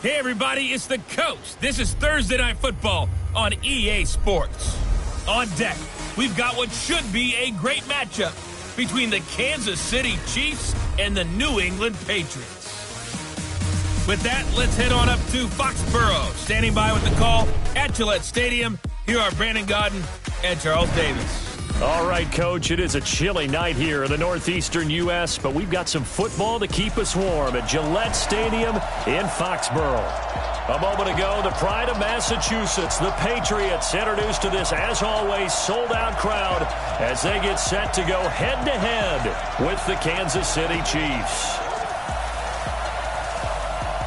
Hey everybody, it's the Coach. This is Thursday Night Football on EA Sports. On deck, we've got what should be a great matchup between the Kansas City Chiefs and the New England Patriots. With that, let's head on up to Foxborough. Standing by with the call at Gillette Stadium, here are Brandon Gaudin and Charles Davis. All right, Coach, it is a chilly night here in the northeastern U.S., but we've got some football to keep us warm at Gillette Stadium in Foxborough. A moment ago, the pride of Massachusetts, the Patriots, introduced to this, as always, sold-out crowd as they get set to go head-to-head with the Kansas City Chiefs.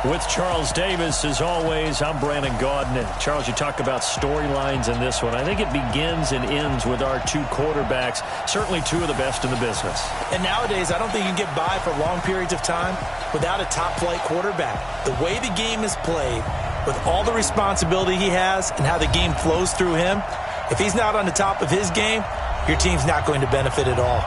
With Charles Davis, as always, I'm Brandon Gaudin. And Charles, you talk about storylines in this one. I think it begins and ends with our two quarterbacks, certainly two of the best in the business. And nowadays, I don't think you can get by for long periods of time without a top-flight quarterback. The way the game is played, with all the responsibility he has and how the game flows through him, if he's not on the top of his game, your team's not going to benefit at all.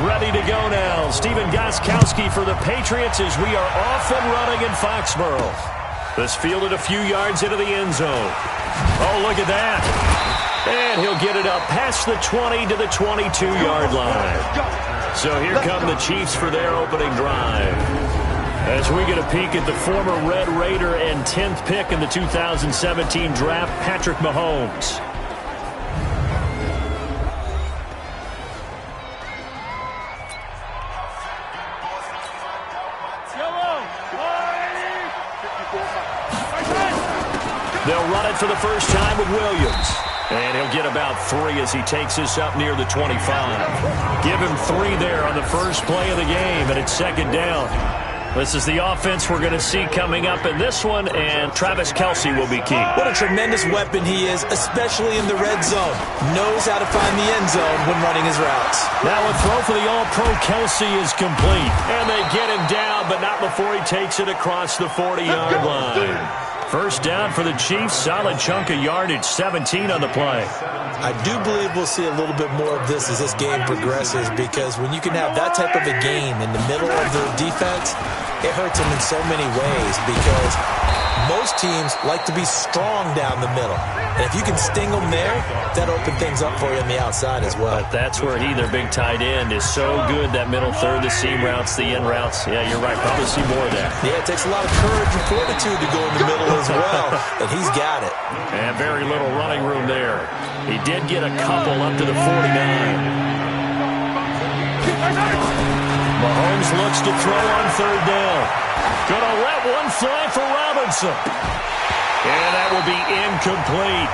Ready to go now. Stephen Gostkowski for the Patriots as we are off and running in Foxborough. This fielded a few yards into the end zone. Oh, look at that. And he'll get it up past the 20 to the 22-yard line. So here come the Chiefs for their opening drive. As we get a peek at the former Red Raider and 10th pick in the 2017 draft, Patrick Mahomes. They'll run it for the first time with Williams. And he'll get about 3 as he takes this up near the 25. Give him 3 there on the first play of the game, and it's second down. This is the offense we're going to see coming up in this one, and Travis Kelce will be key. What a tremendous weapon he is, especially in the red zone. Knows how to find the end zone when running his routes. Now a throw for the All-Pro Kelce is complete. And they get him down, but not before he takes it across the 40-yard line. First down for the Chiefs. Solid chunk of yardage, 17 on the play. I do believe we'll see a little bit more of this as this game progresses, because when you can have that type of a game in the middle of the defense, it hurts them in so many ways, because most teams like to be strong down the middle. And if you can sting them there, that'll open things up for you on the outside as well. But that's where their big tight end, is so good, that middle third, the seam routes, the in routes. Yeah, you're right. Probably see more of that. Yeah, it takes a lot of courage and fortitude to go in the middle as well, and he's got it. And very little running room there. He did get a couple up to the 49. Mahomes looks to throw on third down. Gonna let one fly for Robinson. And that will be incomplete.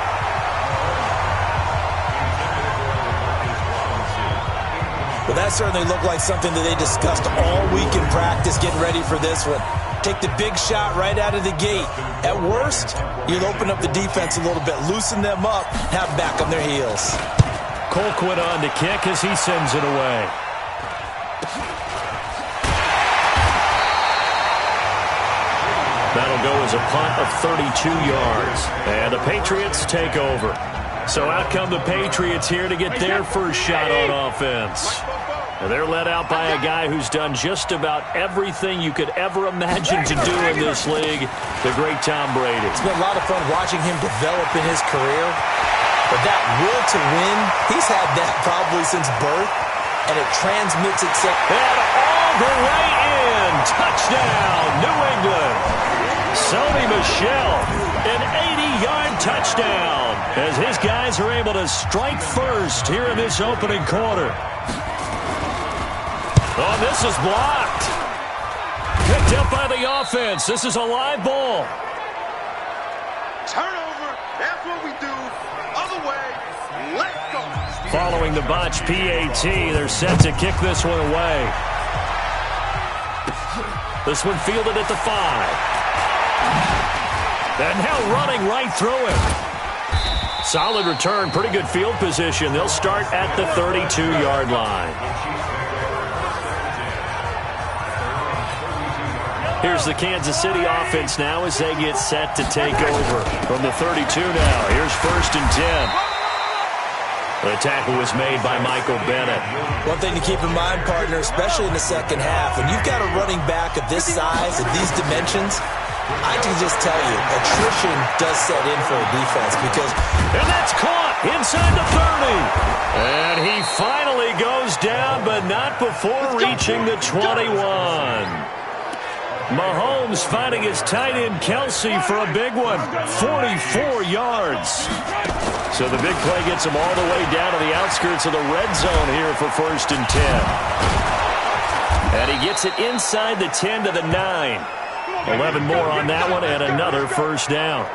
Well, that certainly looked like something that they discussed all week in practice, getting ready for this one. Take the big shot right out of the gate. At worst, you'll open up the defense a little bit, loosen them up, have back on their heels. Colquitt on to kick as he sends it away. That'll go as a punt of 32 yards. And the Patriots take over. So out come the Patriots here to get their first shot on offense. And they're led out by a guy who's done just about everything you could ever imagine to do in this league, the great Tom Brady. It's been a lot of fun watching him develop in his career. But that will to win, he's had that probably since birth, and it transmits itself. And all the way in. Touchdown, New England. Sony Michel, an 80-yard touchdown, as his guys are able to strike first here in this opening quarter. Oh, this is blocked. Picked up by the offense. This is a live ball. Turnover. That's what we do. Other way. Let's go. Following the botch PAT, they're set to kick this one away. This one fielded at the 5. And now running right through it. Solid return, pretty good field position. They'll start at the 32-yard line. Here's the Kansas City offense now as they get set to take over. From the 32 now, here's 1st and 10. The tackle was made by Michael Bennett. One thing to keep in mind, partner, especially in the second half, when you've got a running back of this size, of these dimensions, I can just tell you, attrition does set in for a defense because... And that's caught inside the 30. And he finally goes down, but not before reaching the 21. Mahomes finding his tight end Kelsey for a big one, 44 yards. So the big play gets him all the way down to the outskirts of the red zone here for 1st and 10. And he gets it inside the 10 to the 9. 11 more on that one and another 1st down.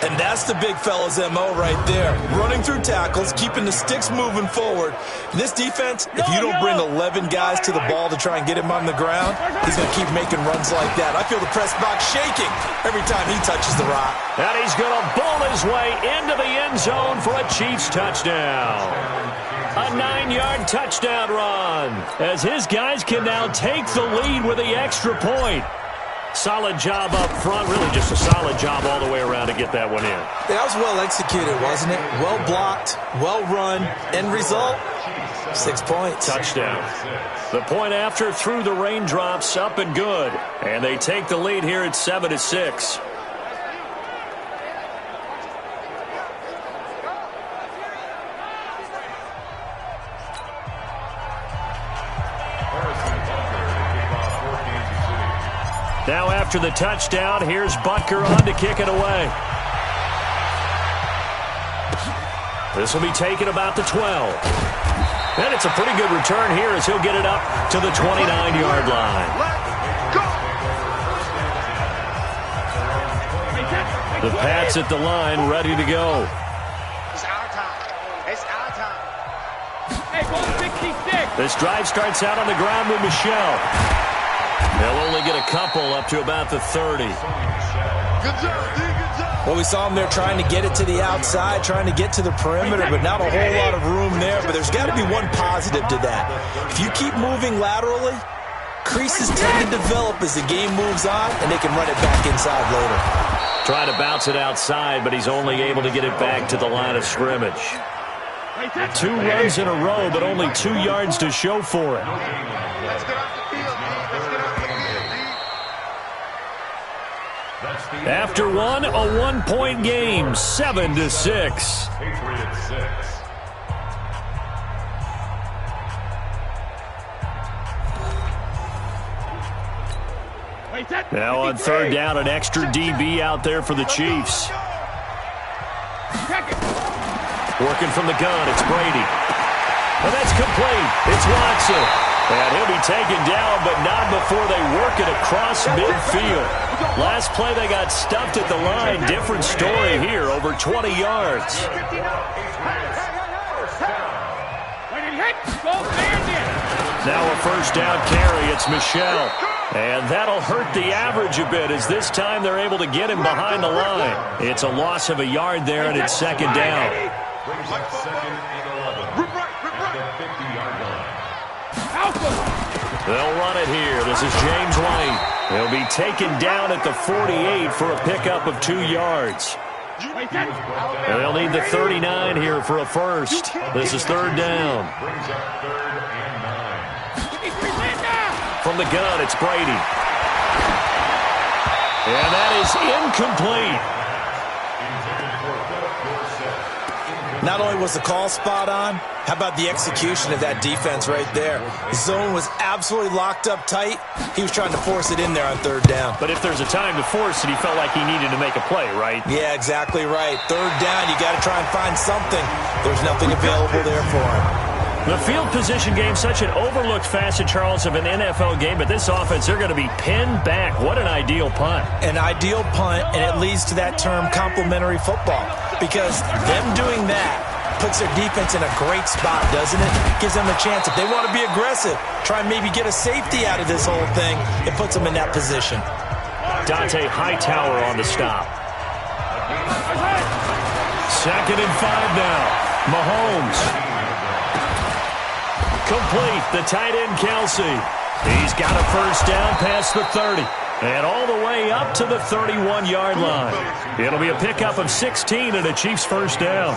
And that's the big fella's MO right there. Running through tackles, keeping the sticks moving forward. This defense, if you don't bring 11 guys to the ball to try and get him on the ground, he's going to keep making runs like that. I feel the press box shaking every time he touches the rock. And he's going to bowl his way into the end zone for a Chiefs touchdown. A 9-yard touchdown run as his guys can now take the lead with the extra point. Solid job up front, really just a solid job all the way around to get that one in. That was well executed, wasn't it? Well blocked, well run. End result, 6 points. Touchdown. The point after through the raindrops, up and good. And they take the lead here at 7-6. Now after the touchdown, here's Butker on to kick it away. This will be taken about the 12. And it's a pretty good return here as he'll get it up to the 29-yard line. The Pats at the line, ready to go. It's our time. It's our time. Hey, go 66. This drive starts out on the ground with Michelle. They'll only get a couple up to about the 30. Good job, D. Good job. Well, we saw him there trying to get it to the outside, trying to get to the perimeter, but not a whole lot of room there. But there's got to be one positive to that. If you keep moving laterally, creases tend to develop as the game moves on, and they can run it back inside later. Trying to bounce it outside, but he's only able to get it back to the line of scrimmage. 2 runs in a row, but only 2 yards to show for it. Let's get off the field, D. Let's get off the field, D. After one, a 1-point game, 7-6. Patriots 6. Now on 3rd down, an extra DB out there for the Chiefs. Working from the gun, it's Brady. And that's complete. It's Watson. And he'll be taken down, but not before they work it across midfield. Last play, they got stuffed at the line. Different story here, over 20 yards. Now a 1st down carry. It's Michelle. And that'll hurt the average a bit as this time they're able to get him behind the line. It's a loss of a yard there, and it's 2nd down. Brings up 2nd and 11 at the 50-yard line. They'll run it here. This is James White. He'll be taken down at the 48 for a pickup of 2 yards. And they'll need the 39 here for a first. This is 3rd down. Brings up 3rd and 9. From the gun, it's Brady. And that is incomplete. Not only was the call spot on, how about the execution of that defense right there? The zone was absolutely locked up tight. He was trying to force it in there on 3rd down. But if there's a time to force it, he felt like he needed to make a play, right? Yeah, exactly right. 3rd down, you got to try and find something. There's nothing available there for him. The field position game, such an overlooked facet, Charles, of an NFL game, but this offense, they're going to be pinned back. What an ideal punt. An ideal punt, and it leads to that term complementary football, because them doing that puts their defense in a great spot, doesn't it? Gives them a chance. If they want to be aggressive, try and maybe get a safety out of this whole thing, it puts them in that position. Dante Hightower on the stop. 2nd and 5 now. Mahomes. Complete. The tight end, Kelsey. He's got a first down past the 30. And all the way up to the 31-yard line. It'll be a pickup of 16 and a Chiefs first down.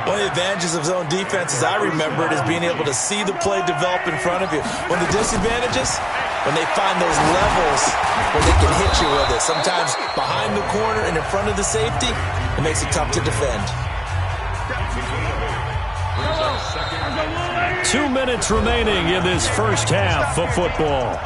One of the advantages of zone defense, as I remember it, is being able to see the play develop in front of you. One of the disadvantages, when they find those levels where they can hit you with it. Sometimes behind the corner and in front of the safety, it makes it tough to defend. 2 minutes remaining in this first half of football.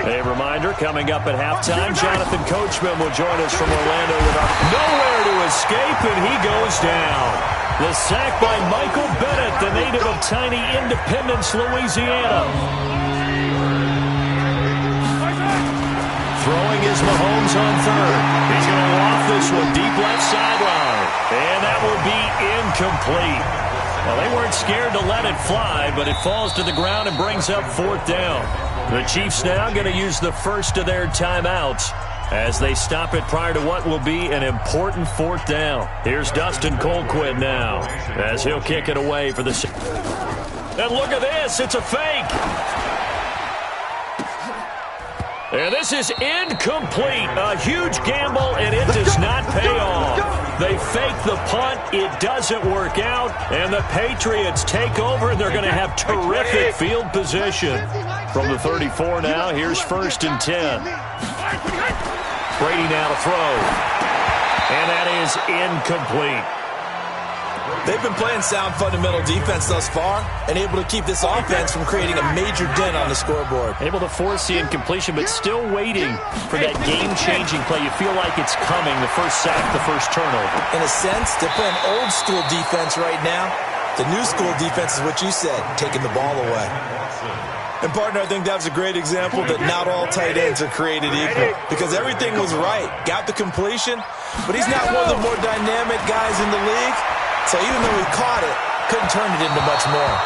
A reminder, coming up at halftime, Jonathan Coachman will join us from Orlando with nowhere to escape, and he goes down. The sack by Michael Bennett, the native of tiny Independence, Louisiana. Throwing is Mahomes on third. He's going to loft this one deep left sideline, and that will be incomplete. Well, they weren't scared to let it fly, but it falls to the ground and brings up fourth down. The Chiefs now going to use the first of their timeouts as they stop it prior to what will be an important fourth down. Here's Dustin Colquitt now as he'll kick it away for the... And look at this, it's a fake. And this is incomplete. A huge gamble, and it does not pay off. They fake the punt. It doesn't work out. And the Patriots take over, and they're going to have terrific field position. From the 34 now, here's 1st and 10. Brady now to throw. And that is incomplete. They've been playing sound fundamental defense thus far and able to keep this offense from creating a major dent on the scoreboard. Able to force the incompletion, but still waiting for that game-changing play. You feel like it's coming, the first sack, the first turnover. In a sense, they're playing old-school defense right now. The new-school defense is what you said, taking the ball away. And, partner, I think that was a great example that not all tight ends are created equal because everything was right. Got the completion, but he's not one of the more dynamic guys in the league. So even though he caught it, couldn't turn it into much more.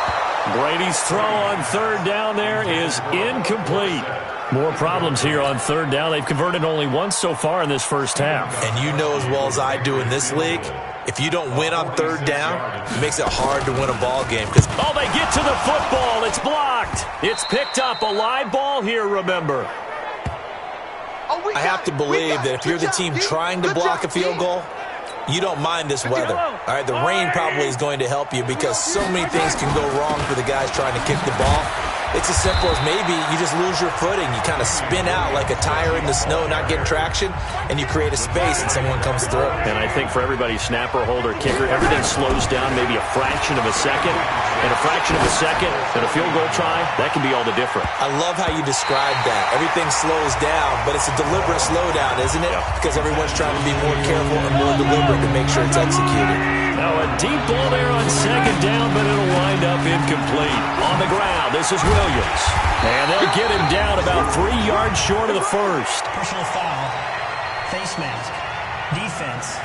Brady's throw on third down there is incomplete. More problems here on third down. They've converted only once so far in this first half. And you know as well as I do in this league, if you don't win on third down, it makes it hard to win a ball game. Oh, they get to the football. It's blocked. It's picked up. A live ball here, remember. I have to believe that if you're the team trying to block a field goal, you don't mind this weather. All right, the rain probably is going to help you because so many things can go wrong for the guys trying to kick the ball. It's as simple as maybe you just lose your footing. You kind of spin out like a tire in the snow, not getting traction, and you create a space and someone comes through. And I think for everybody, snapper, holder, kicker, everything slows down maybe a fraction of a second. And a fraction of a second and a field goal try, that can be all the difference. I love how you described that. Everything slows down, but it's a deliberate slowdown, isn't it? Yeah. Because everyone's trying to be more careful and more deliberate to make sure it's executed. Now a deep ball there on second down, but it'll wind up incomplete. On the ground, this is Williams. And they'll get him down about 3 yards short of the first. Personal foul, face mask, defense.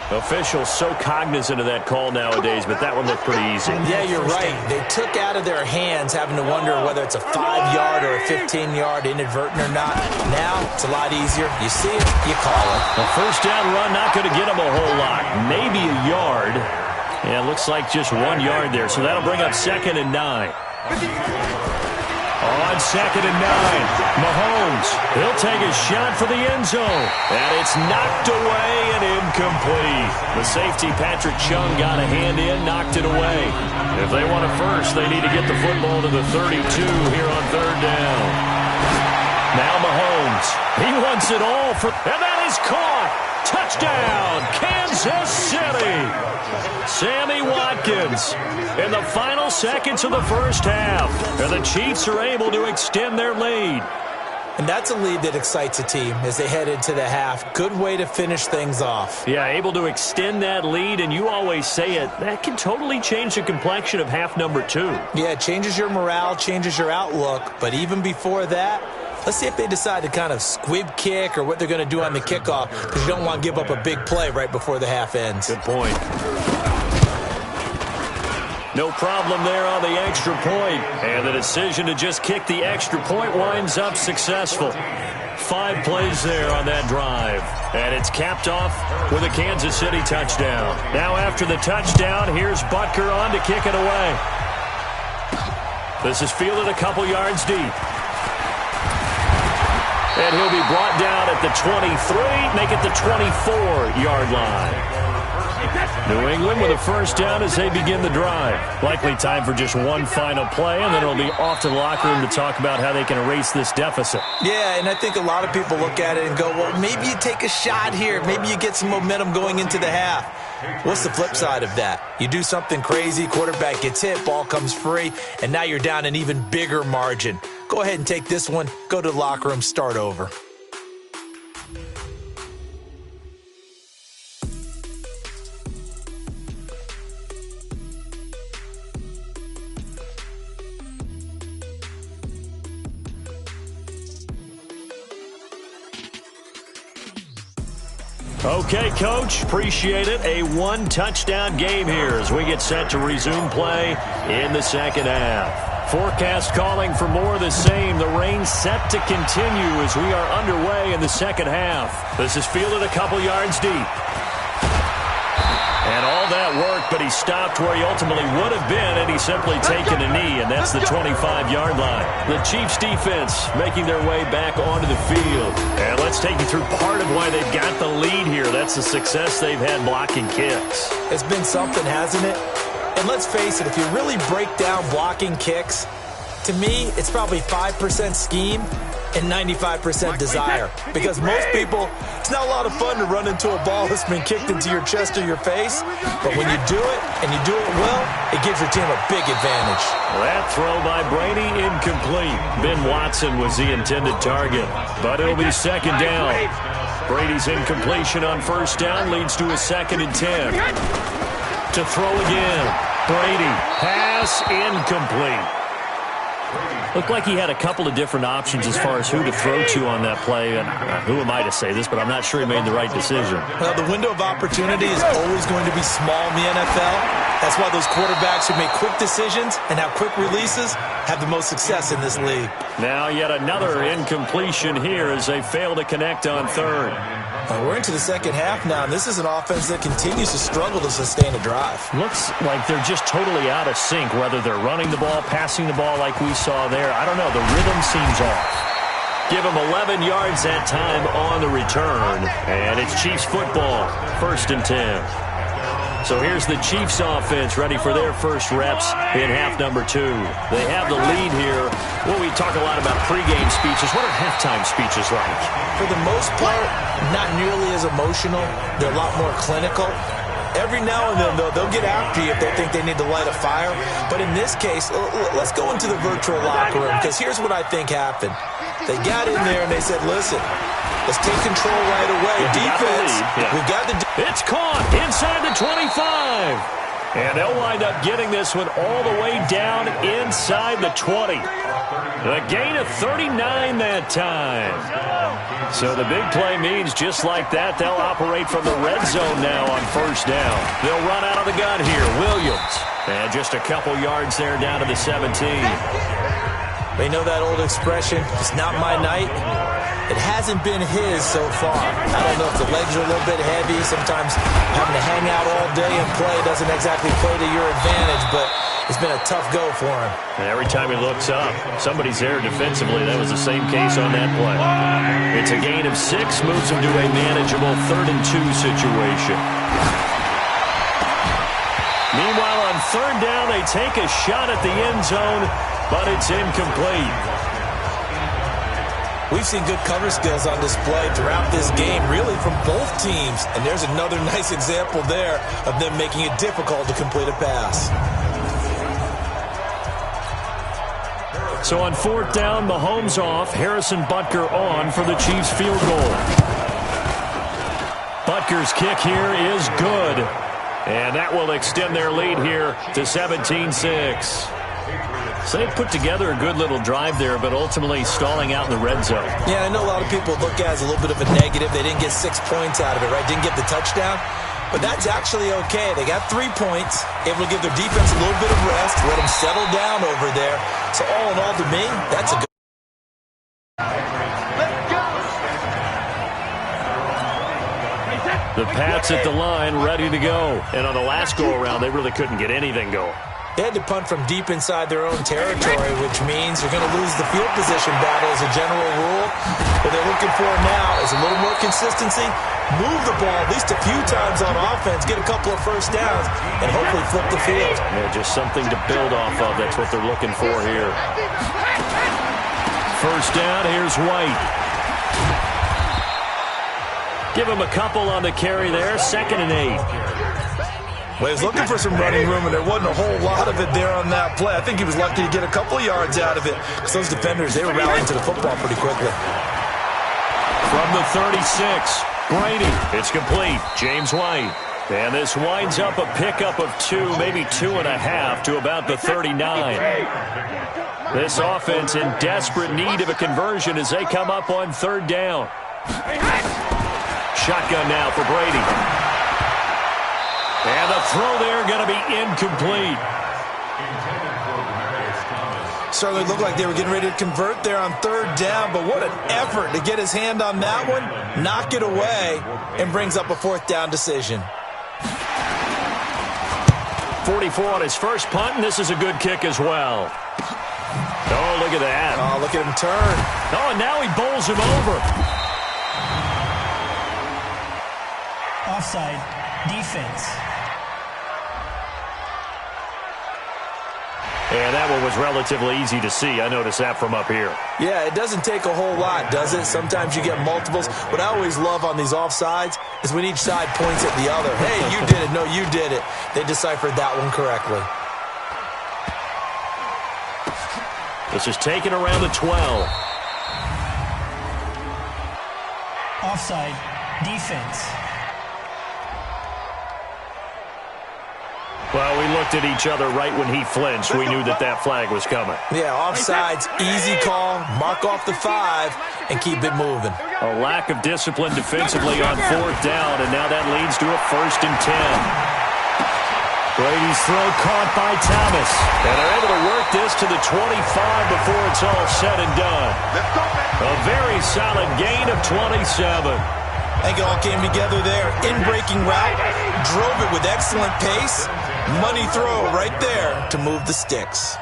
Officials so cognizant of that call nowadays, but that one looked pretty easy. Yeah, you're right. They took out of their hands having to wonder whether it's a 5-yard or a 15-yard inadvertent or not. Now, it's a lot easier. You see it, you call it. A first down run not going to get them a whole lot. Maybe a yard. Yeah, it looks like just 1 yard there, so that'll bring up 2nd and 9. On 2nd and 9, Mahomes, he'll take a shot for the end zone. And it's knocked away and incomplete. The safety, Patrick Chung, got a hand in, knocked it away. If they want it first, they need to get the football to the 32 here on third down. Now Mahomes, he wants it all for, and that is caught. Touchdown, Kansas City. Sammy Watkins in the final seconds of the first half. And the Chiefs are able to extend their lead. And that's a lead that excites a team as they head into the half. Good way to finish things off. Yeah, able to extend that lead, and you always say it, that can totally change the complexion of half number 2. Yeah, it changes your morale, changes your outlook. But even before that, let's see if they decide to kind of squib kick or what they're going to do on the kickoff, because you don't want to give up a big play right before the half ends. Good point. No problem there on the extra point. And the decision to just kick the extra point winds up successful. 5 plays there on that drive. And it's capped off with a Kansas City touchdown. Now after the touchdown, here's Butker on to kick it away. This is fielded a couple yards deep. And he'll be brought down at the 23, make it the 24-yard line. New England with a first down as they begin the drive. Likely time for just one final play, and then it'll be off to the locker room to talk about how they can erase this deficit. Yeah, and I think a lot of people look at it and go, well, maybe you take a shot here. Maybe you get some momentum going into the half. What's the flip side of that? You do something crazy, quarterback gets hit, ball comes free, and now you're down an even bigger margin. Go ahead and take this one, go to the locker room, start over. Okay, Coach, appreciate it. A one-touchdown game here as we get set to resume play in the second half. Forecast calling for more of the same. The rain set to continue as we are underway in the second half. This is fielded a couple yards deep. And all that worked, but he stopped where he ultimately would have been, and he's simply taken a knee, and that's the 25-yard line. The Chiefs defense making their way back onto the field. And let's take you through part of why they've got the lead here. That's the success they've had blocking kicks. It's been something, hasn't it? And let's face it, if you really break down blocking kicks, to me, it's probably 5% scheme and 95% desire. Because most people, it's not a lot of fun to run into a ball that's been kicked into your chest or your face. But when you do it, and you do it well, it gives your team a big advantage. That throw by Brady incomplete. Ben Watson was the intended target. But it'll be second down. Brady's incompletion on first down leads to a 2nd and 10. To throw again. Brady, pass incomplete. Looked like he had a couple of different options as far as who to throw to on that play. And who am I to say this, but I'm not sure he made the right decision. Well, the window of opportunity is always going to be small in the NFL. That's why those quarterbacks who make quick decisions and have quick releases have the most success in this league. Now yet another incompletion here as they fail to connect on third. We're into the second half now, and this is an offense that continues to struggle to sustain a drive. Looks like they're just totally out of sync, whether they're running the ball, passing the ball like we saw there. I don't know. The rhythm seems off. Give them 11 yards that time on the return, and it's Chiefs football, 1st and 10. So here's the Chiefs offense ready for their first reps in half number 2. They have the lead here. Well, we talk a lot about pregame speeches. What are halftime speeches like? For the most part, not nearly as emotional. They're a lot more clinical. Every now and then, though, they'll get after you if they think they need to light a fire. But in this case, let's go into the virtual locker room, because here's what I think happened. They got in there and they said, listen, let's take control right away. Defense, we got the... It's caught inside the 25. And they'll wind up getting this one all the way down inside the 20. A gain of 39 that time. So the big play means just like that, they'll operate from the red zone now on first down. They'll run out of the gun here. Williams. And just a couple yards there down to the 17. They know that old expression, it's not my night. It hasn't been his so far. I don't know if the legs are a little bit heavy. Sometimes having to hang out all day and play doesn't exactly play to your advantage, but it's been a tough go for him. And every time he looks up, somebody's there defensively. That was the same case on that play. It's a gain of 6, moves him to a manageable 3rd and 2 situation. Meanwhile, on third down, they take a shot at the end zone, but it's incomplete. We've seen good cover skills on display throughout this game, really from both teams. And there's another nice example there of them making it difficult to complete a pass. So on 4th down, Mahomes off, Harrison Butker on for the Chiefs field goal. Butker's kick here is good. And that will extend their lead here to 17-6. So they put together a good little drive there, but ultimately stalling out in the red zone. Yeah, I know a lot of people look at it as a little bit of a negative. They didn't get 6 points out of it, right? Didn't get the touchdown. But that's actually okay. They got 3 points, able to give their defense a little bit of rest, let them settle down over there. So all in all, to me, that's a good. Let's go. The Pats at the line, ready to go. And on the last go-around, they really couldn't get anything going. They had to punt from deep inside their own territory, which means they're going to lose the field position battle as a general rule. What they're looking for now is a little more consistency, move the ball at least a few times on offense, get a couple of first downs, and hopefully flip the field. Yeah, just something to build off of. That's what they're looking for here. First down, here's White. Give him a couple on the carry there, 2nd and 8. Well, he was looking for some running room, and there wasn't a whole lot of it there on that play. I think he was lucky to get a couple of yards out of it because those defenders, they were rallying to the football pretty quickly. From the 36, Brady. It's complete. James White. And this winds up a pickup of 2, maybe 2.5 to about the 39. This offense in desperate need of a conversion as they come up on 3rd down. Shotgun now for Brady. And the throw there going to be incomplete. Certainly looked like they were getting ready to convert there on 3rd down, but what an effort to get his hand on that one, knock it away, and brings up a 4th down decision. 44 on his first punt, and this is a good kick as well. Oh, look at that. Oh, look at him turn. Oh, and now he bowls him over. Offside. Defense. And that one was relatively easy to see. I noticed that from up here. Yeah, it doesn't take a whole lot, does it? Sometimes you get multiples. What I always love on these offsides is when each side points at the other. Hey, you did it. No, you did it. They deciphered that one correctly. This is taken around the 12. Offside. Defense. Well, we looked at each other right when he flinched. We knew that that flag was coming. Yeah, offsides, easy call, mark off the 5, and keep it moving. A lack of discipline defensively on 4th down, and now that leads to a 1st and 10. Brady's throw caught by Thomas. And they're able to work this to the 25 before it's all said and done. A very solid gain of 27. I think it all came together there. In-breaking route, drove it with excellent pace. Money throw right there to move the sticks.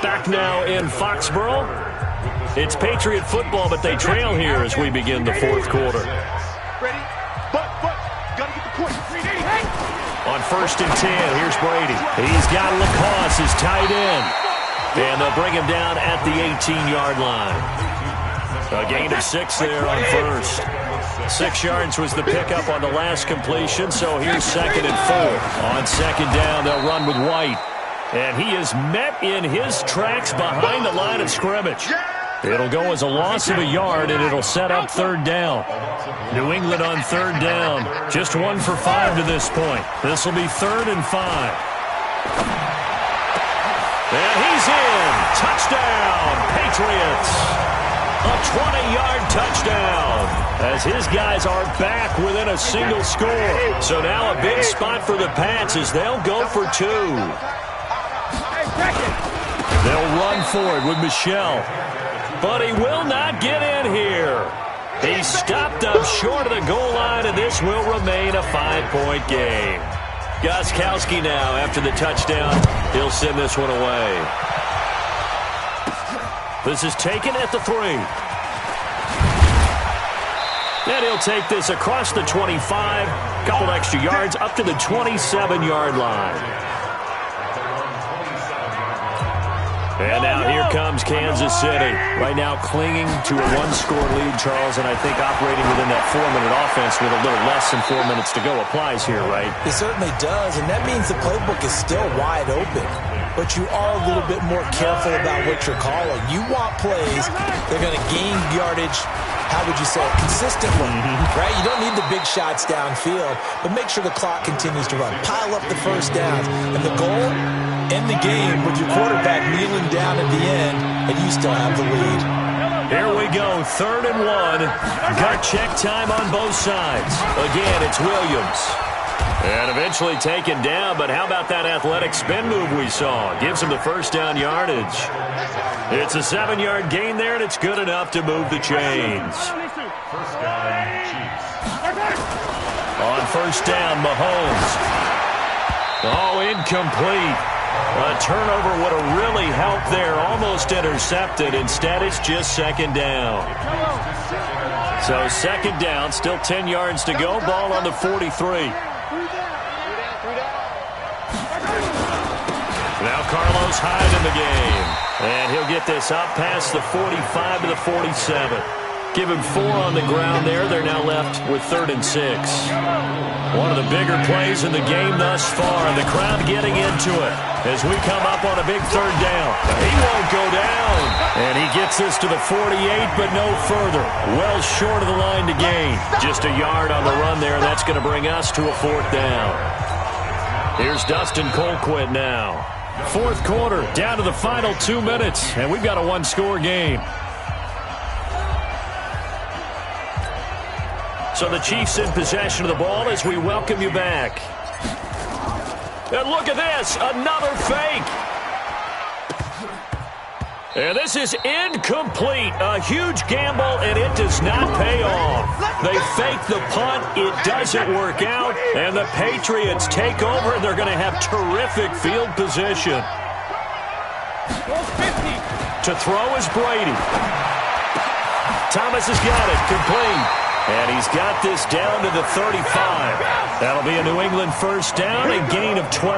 Back now in Foxborough. It's Patriot football, but they trail here as we begin the 4th quarter. Ready? But, gotta get the point. On 1st and 10, here's Brady. He's got Lacoste, his tight end. And they'll bring him down at the 18-yard line. A gain of 6 there on 1st. 6 yards was the pickup on the last completion, so here's 2nd and 4. On 2nd down, they'll run with White. And he is met in his tracks behind the line of scrimmage. It'll go as a loss of a yard, and it'll set up 3rd down. New England on 3rd down. Just 1 for 5 to this point. This will be 3rd and 5. And he's in. Touchdown, Patriots. A 20-yard touchdown as his guys are back within a single score. So now a big spot for the Pats as they'll go for 2. They'll run for it with Michelle. But he will not get in here. He stopped up short of the goal line, and this will remain a 5-point game. Gostkowski now after the touchdown. He'll send this one away. This is taken at the 3. And he'll take this across the 25. Couple extra yards up to the 27-yard line. And now here comes Kansas City. Right now clinging to a 1-score lead, Charles, and I think operating within that 4-minute offense with a little less than 4 minutes to go applies here, right? It certainly does, and that means the playbook is still wide open. But you are a little bit more careful about what you're calling. You want plays that are going to gain yardage, how would you say it, consistently, right? You don't need the big shots downfield, but make sure the clock continues to run. Pile up the first downs, and the goal, end the game with your quarterback kneeling down at the end, and you still have the lead. Here we go, 3rd and 1. Gut check time on both sides. Again, it's Williams. And eventually taken down, but how about that athletic spin move we saw? Gives him the first down yardage. It's a 7-yard gain there, and it's good enough to move the chains. First down, Chiefs. On first down, Mahomes. Oh, incomplete. A turnover would have really helped there. Almost intercepted. Instead, it's just second down. So second down, still 10 yards to go. Ball on the 43. Now Carlos Hyde in the game. And he'll get this up past the 45 to the 47. Give him 4 on the ground there. They're now left with 3rd and 6. One of the bigger plays in the game thus far. And the crowd getting into it as we come up on a big 3rd down. He won't go down. And he gets this to the 48, but no further. Well short of the line to gain. Just a yard on the run there. That's going to bring us to a 4th down. Here's Dustin Colquitt now. 4th quarter, down to the final 2 minutes, and we've got a 1-score game. So the Chiefs in possession of the ball as we welcome you back. And look at this, another fake. And this is incomplete. A huge gamble, and it does not pay off. They fake the punt. It doesn't work out. And the Patriots take over, and they're going to have terrific field position. To throw is Brady. Thomas has got it. Complete. And he's got this down to the 35. That'll be a New England first down, a gain of 12.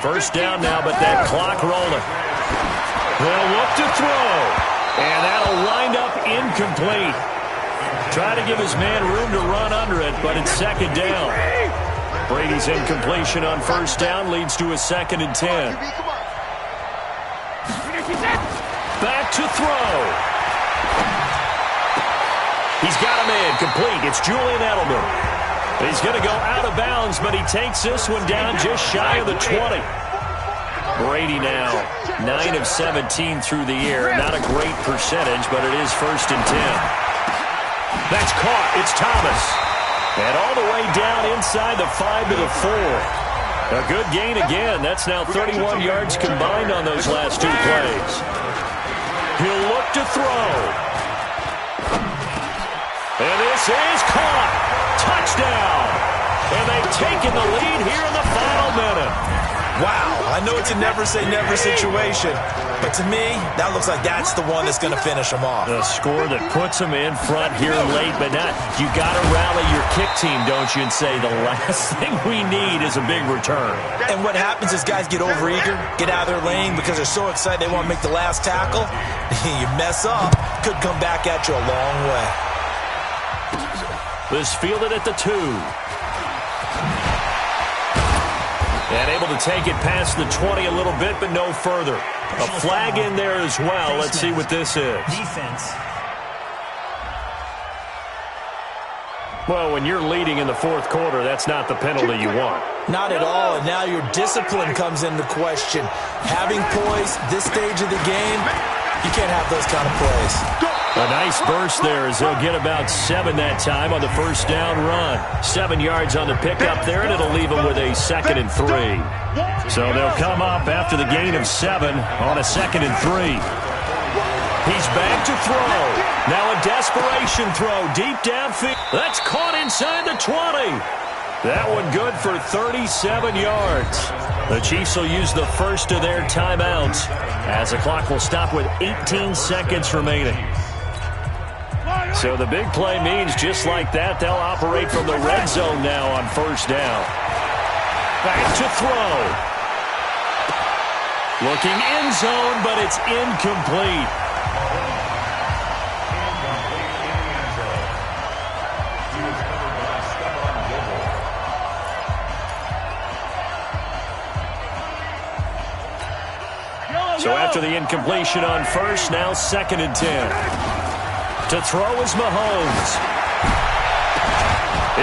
First down now, but that clock rolling. They'll look to throw, and that'll wind up incomplete. Try to give his man room to run under it, but it's second down. Brady's incompletion on first down leads to a 2nd and 10. Back to throw. He's got a man complete. It's Julian Edelman. He's going to go out of bounds, but he takes this one down just shy of the 20. Brady now 9 of 17 through the air. Not a great percentage, but it is 1st and 10. That's caught. It's Thomas. And all the way down inside the 5 to the 4. A good gain again. That's now 31 yards combined on those last 2 plays. He'll look to throw. And this is caught. Touchdown. And they've taken the lead here in the final minute. Wow, I know it's a never-say-never situation, but to me, that looks like that's the one that's going to finish them off. The score that puts them in front here late, but not. You got to rally your kick team, don't you, and say the last thing we need is a big return. And what happens is guys get overeager, get out of their lane because they're so excited they want to make the last tackle. You mess up, could come back at you a long way. This fielded at the 2. And able to take it past the 20 a little bit, but no further. A flag in there as well. Let's see what this is. Defense. Well, when you're leading in the 4th quarter, that's not the penalty you want. Not at all, and now your discipline comes into question. Having poise this stage of the game, you can't have those kind of plays. A nice burst there as they'll get about 7 that time on the first down run. 7 yards on the pickup there, and it'll leave them with a 2nd and 3. So they'll come up after the gain of 7 on a 2nd and 3. He's back to throw. Now a desperation throw deep downfield. That's caught inside the 20. That one good for 37 yards. The Chiefs will use the first of their timeouts as the clock will stop with 18 seconds remaining. So the big play means just like that, they'll operate from the red zone now on first down. Back to throw. Looking end zone, but it's incomplete. So after the incompletion on first, now 2nd and 10. To throw is Mahomes.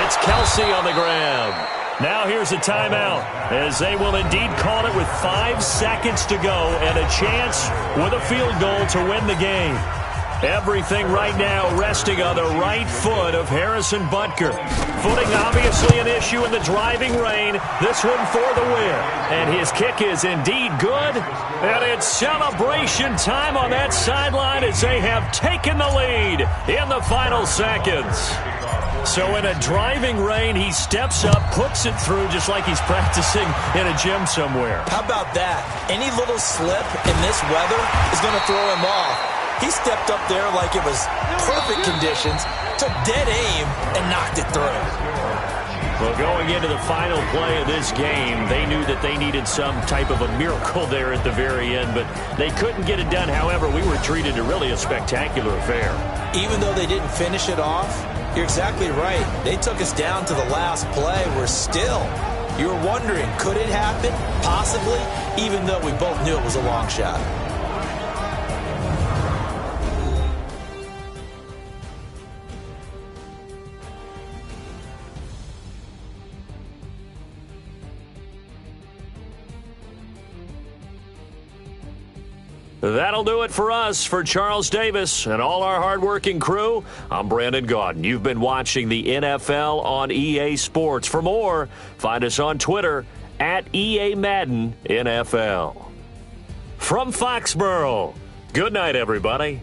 It's Kelsey on the ground. Now here's a timeout as they will indeed call it with 5 seconds to go and a chance with a field goal to win the game. Everything right now resting on the right foot of Harrison Butker. Footing obviously an issue in the driving rain. This one for the win. And his kick is indeed good. And it's celebration time on that sideline as they have taken the lead in the final seconds. So in a driving rain, he steps up, puts it through just like he's practicing in a gym somewhere. How about that? Any little slip in this weather is going to throw him off. He stepped up there like it was perfect conditions, took dead aim, and knocked it through. Well, going into the final play of this game, they knew that they needed some type of a miracle there at the very end, but they couldn't get it done. However, we were treated to really a spectacular affair. Even though they didn't finish it off, you're exactly right. They took us down to the last play. We're still, you were wondering, could it happen? Possibly, even though we both knew it was a long shot. That'll do it for us. For Charles Davis and all our hardworking crew, I'm Brandon Gaudin. You've been watching the NFL on EA Sports. For more, find us on Twitter at EA Madden NFL. From Foxborough, good night, everybody.